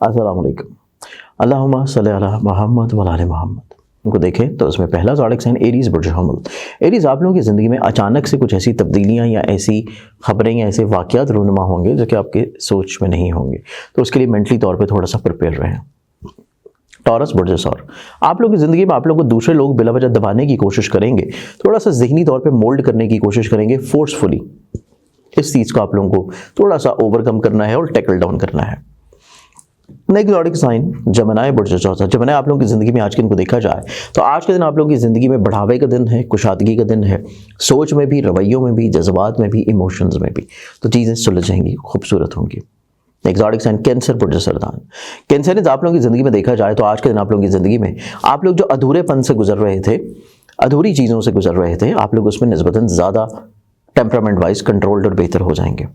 अस्सलाम वालेकुम। अल्लाहुम्मा सल्ली अला मुहम्मद व आले मुहम्मद। इनको देखें तो उसमें पहला ज़ोडिक साइन एरीज़ बुर्ज हमल। एरीज़, आप लोगों की ज़िंदगी में अचानक से कुछ ऐसी तब्दीलियाँ या ऐसी खबरें या ऐसे वाक़यात रूनुमा होंगे जो कि आपके सोच में नहीं होंगे, तो उसके लिए मेंटली तौर पे थोड़ा सा प्रिपेयर रहें। टॉरस बुर्ज सौर, आप लोगों की ज़िंदगी में आप लोगों को दूसरे लोग बिला वजह दबाने की कोशिश करेंगे, थोड़ा सा ज़हनी तौर पे मोल्ड करने की कोशिश करेंगे फोर्सफुली। इस चीज़ को आप लोगों को थोड़ा सा ओवरकम करना है और टैकल डाउन करना है। नेक्स्ट ज़ोडिक साइन जमनाए बुर्ज चौथा। जमनाए, आप लोगों की ज़िंदगी में आज के दिन को देखा जाए तो आज के दिन आप लोगों की ज़िंदगी में बढ़ावे का दिन है, कुशादगी का दिन है, सोच में भी, रवैयों में भी, जज्बात में भी, इमोशंस में भी, तो चीज़ें सुलझेंगी, खूबसूरत होंगी। एक्सॉटिक साइन कैंसर बुर्ज सरदान। कैंसर, आप लोगों की ज़िंदगी में देखा जाए तो आज के दिन आप लोगों की ज़िंदगी में आप लोग जो अधूरेपन से गुजर रहे थे, अधूरी चीज़ों से गुजर रहे थे, आप लोग उसमें निस्बतन ज़्यादा टेम्परामेंट वाइज कंट्रोल्ड और बेहतर हो जाएंगे।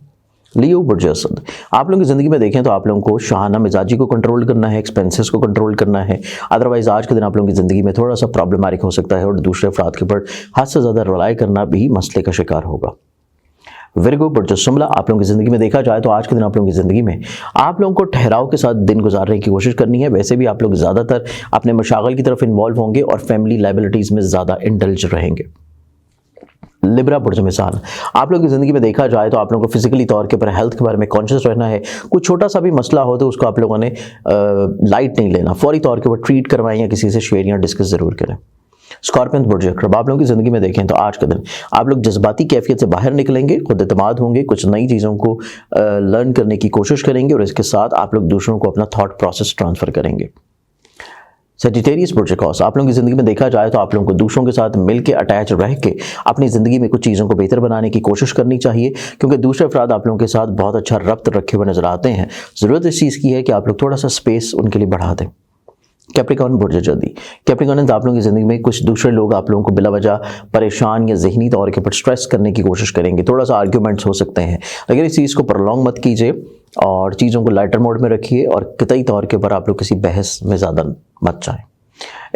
लियो बुर्ज असद, आप लोगों की ज़िंदगी में देखें तो आप लोगों को शाहाना मिजाजी को कंट्रोल करना है, एक्सपेंसेस को कंट्रोल करना है। अदरवाइज आज के दिन आप लोगों की ज़िंदगी में थोड़ा सा प्रॉब्लमैटिक हो सकता है और दूसरे अफराद के ऊपर हद से ज़्यादा रिलाई करना भी मसले का शिकार होगा। विर्गो बुर्ज सुमला, आप लोगों की ज़िंदगी में देखा जाए तो आज के दिन आप लोगों की ज़िंदगी में आप लोगों को ठहराव के साथ दिन गुजारने की कोशिश करनी है। वैसे भी आप लोग ज़्यादातर अपने मशागल की तरफ इन्वॉल्व होंगे और फैमिली लायबिलिटीज़ में ज़्यादा इंडल्ज रहेंगे। लिब्रा बुर्ज मिसाल, आप लोगों की ज़िंदगी में देखा जाए तो आप लोगों को फिजिकली तौर के ऊपर हेल्थ के बारे में कॉन्शियस रहना है। कुछ छोटा सा भी मसला हो तो उसको आप लोगों ने लाइट नहीं लेना, फौरी तौर के ऊपर ट्रीट करवाएं या किसी से शेयर या डिस्कस ज़रूर करें। स्कॉर्पियन बुर्ज अक्रब, आप लोगों की ज़िंदगी में देखें तो आज का दिन आप लोग जज्बाती कैफियत से बाहर निकलेंगे, खुद एतमाद होंगे, कुछ नई चीज़ों को लर्न करने की कोशिश करेंगे और इसके साथ आप लोग दूसरों को अपना थॉट प्रोसेस ट्रांसफ़र करेंगे। सेजिटेरियस बुर्ज क्रॉस, आप लोगों की ज़िंदगी में देखा जाए तो आप लोगों को दूसरों के साथ मिल के अटैच रह के अपनी ज़िंदगी में कुछ चीज़ों को बेहतर बनाने की कोशिश करनी चाहिए, क्योंकि दूसरे अफराद आप लोगों के साथ बहुत अच्छा रब्त रखे हुए नजर आते हैं। ज़रूरत इस चीज़ की है कि आप लोग थोड़ा सा स्पेस उनके लिए बढ़ा दें। कैप्रिकॉर्न बुर्ज जल्दी, कैप्रिकॉर्न, आप लोगों की ज़िंदगी में कुछ दूसरे लोग आप लोगों को बिला वजह परेशान या ज़हनी तौर के ऊपर स्ट्रेस करने की कोशिश करेंगे। थोड़ा सा आर्ग्यूमेंट्स हो सकते हैं, लेकिन इस चीज़ को प्रॉन्ग मत कीजिए और चीज़ों को लाइटर मोड में रखिए और कतई तौर के ऊपर आप लोग किसी बहस में ज़्यादा मत जाएँ।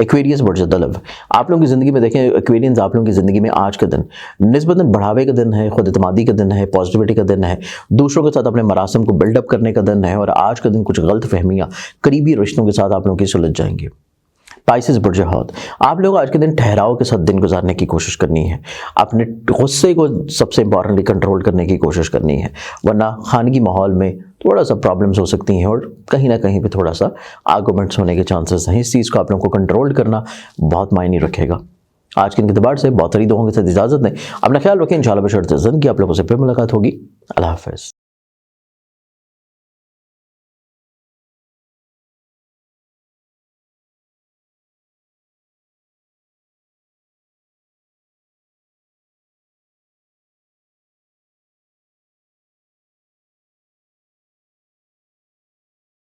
एक्वेरियस बुर्ज दलव, आप लोगों की ज़िंदगी में देखें एक्वेरियंस, आप लोगों की ज़िंदगी में आज का दिन निस्बतन बढ़ावे का दिन है, खुद एतमादी का दिन है, पॉजिटिविटी का दिन है, दूसरों के साथ अपने मरासम को बिल्डअप करने का दिन है और आज का दिन कुछ गलत फहमियाँ करीबी रिश्तों के साथ आप लोगों की सुलझ जाएंगी। पाइसेस बुर्ज हौद, आप लोग आज के दिन ठहराव के साथ दिन गुजारने की कोशिश करनी है, अपने गुस्से को सबसे इंपॉर्टेंटली कंट्रोल करने की कोशिश करनी है, वरना खानगी माहौल में थोड़ा सा प्रॉब्लम्स हो सकती हैं और कहीं ना कहीं पे थोड़ा सा आर्गूमेंट्स होने के चांसेस हैं। इस चीज़ को आप लोगों को कंट्रोल करना बहुत मायने रखेगा। आज के एतबार से बहुत सारी दुआओं के साथ इजाज़त दें, अपना ख्याल रखें। इंशाअल्लाह बशर्ते ज़िंदगी आप लोगों से फिर मुलाकात होगी। अल्लाह हाफ़िज़।